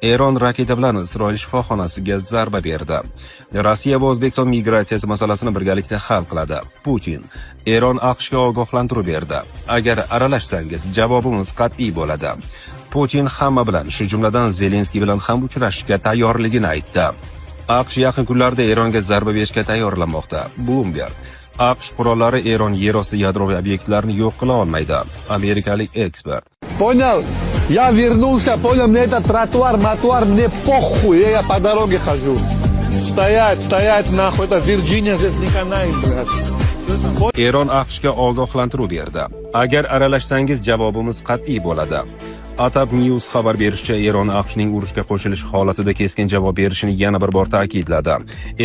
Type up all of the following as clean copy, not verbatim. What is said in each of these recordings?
Eron raketa bilan Isroil shifoxonasiga zarba berdi. Rossiya va O'zbekiston migratsiyasi masalasini birgalikda hal qiladi. Putin: Eron AQShga ogohlantiruv berdi. Agar aralashsangiz, javobimiz qat'iy bo'ladi. Putin hamma bilan, shu jumladan Zelenskiy bilan ham uchrashishga tayyorligini aytdi. AQSh yaqin kunlarda Eronga zarba berishga tayyorlanmoqda. Bloomberg: AQSh qurollari Eron yerosti yadroviy obyektlarini yo'q qila olmaydi. Amerikalik ekspert: Понял? Я вернулся, понял, мне этот тротуар, мне похуй, я по дороге хожу. Стоять, нахуй, это Virginia, здесь не канает, блядь. Eron AQShga ogohlantiruv berdi. Agar aralashsangiz, javobimiz qat'iy bo'ladi. Atab News xabar berishicha, Eron AQShning urushga qo'shilish holatida keskin javob berishini yana bir bor ta'kidladi.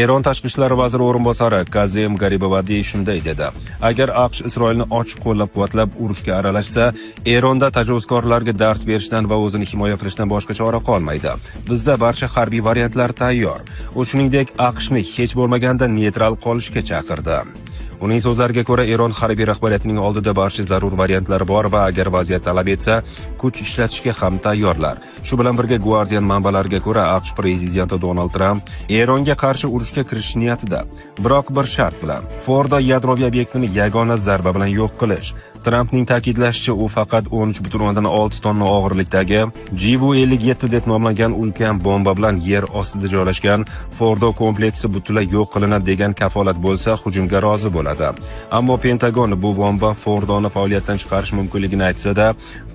Eron tashqi ishlar vaziri o'rinbosari Kazem Garibavadi shunday dedi: Agar AQSh Isroilni ochiq qo'llab-quvvatlab urushga aralashsa, Eronda tajovuzkorlarga dars berishdan va o'zini himoya qilishdan boshqa chora qolmaydi. Bizda barcha harbiy variantlar tayyor. U shuningdek AQShni hech bo'lmaganda neytral qolishga chaqirdi. Uning so'zlariga ko'ra, Eron harbiy rahbariyatining oldida barcha zarur variantlar bor va agar vaziyat talab etsa, kuch ishlatishga ham tayyorlar. Shu bilan birga Guardian manbalariga ko'ra, AQSh prezidenti Donald Tramp Eronga qarshi urushga kirish niyatida, biroq bir shart bilan: Fordo yadroviy obyektini yagona zarba bilan yo'q qilish. Trampning ta'kidlashicha, u faqat 13,6 tonna og'irlikdagi Jibu-57 deb nomlangan ulkan bomba bilan yer ostida joylashgan Fordo kompleksi butunlay yo'q qilinadi degan kafolat bo'lsa, hujumga rozi bo'ladi. Ammo Pentagon bu bomba Fordoni faoliyatdan chiqarish mumkinligini aytsa-da,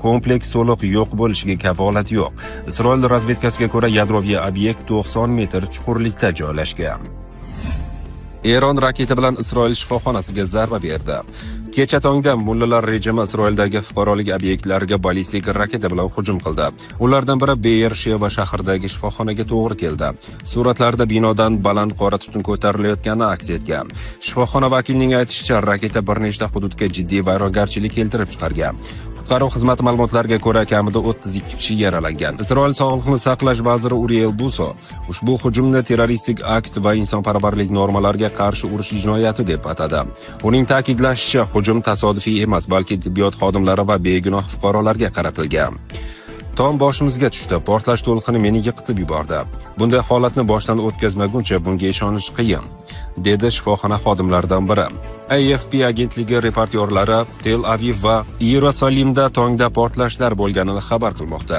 kompleks to'liq yo'q bo'lishiga kafolat yo'q. Isroil razvedkasiga ko'ra, yadroviy obyekt 90 metr chuqurlikda joylashgan. Eron raketa bilan Isroil shifoxonasiga zarba berdi. Kecha tongda mullalar rejimi Isroildagi fuqarolik obyektlariga ballistik raketa bilan hujum qildi. Ulardan biri Beer-Sheva shahridagi shifoxonaga to'g'ri keldi. Suratlarda binodan baland qora tutun ko'tarilayotgani aks etgan. Shifoxona vakilining aytishicha, raketa bir nechta hududga jiddiy vayronagarchilik keltirib chiqargan. Qutqaruv xizmati ma'lumotlariga ko'ra, kamida 32 kishi yaralangan. Isroil sog'liqni saqlash vaziri Uriel Buso ushbu hujumni terroristik akt va insonparvarlik normalariga qarshi urush jinoyati deb atadi. Uning ta'kidlashicha, hujum tasodifiy emas, balki tibbiyot xodimlari va begunoh fuqarolarga qaratilgan. Tom boshimizga tushdi, portlash to'lqini meni yiqitib yubordi. Bunday holatni boshdan o'tkazmaguncha bunga ishonish qiyin, dedi shifoxona xodimlaridan biri. AFP agentligi reportyorlari Tel Aviv va Yerusalimda tongda portlashlar bo'lganini xabar qilmoqda.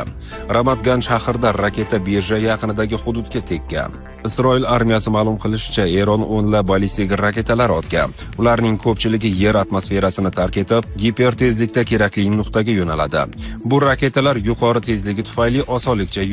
Ramat Gan shahrida raketa birja yaqinidagi hududga tekkan. Isroil armiyasi ma'lum qilishicha, Eron o'nlab ballistik raketalar otgan. Ularning ko'pchiligi yer atmosferasini tark etib, gipertezlikda kerakli nuqtaga yo'naladi. Bu raketalar yuqori tezligi tufayli osonlikcha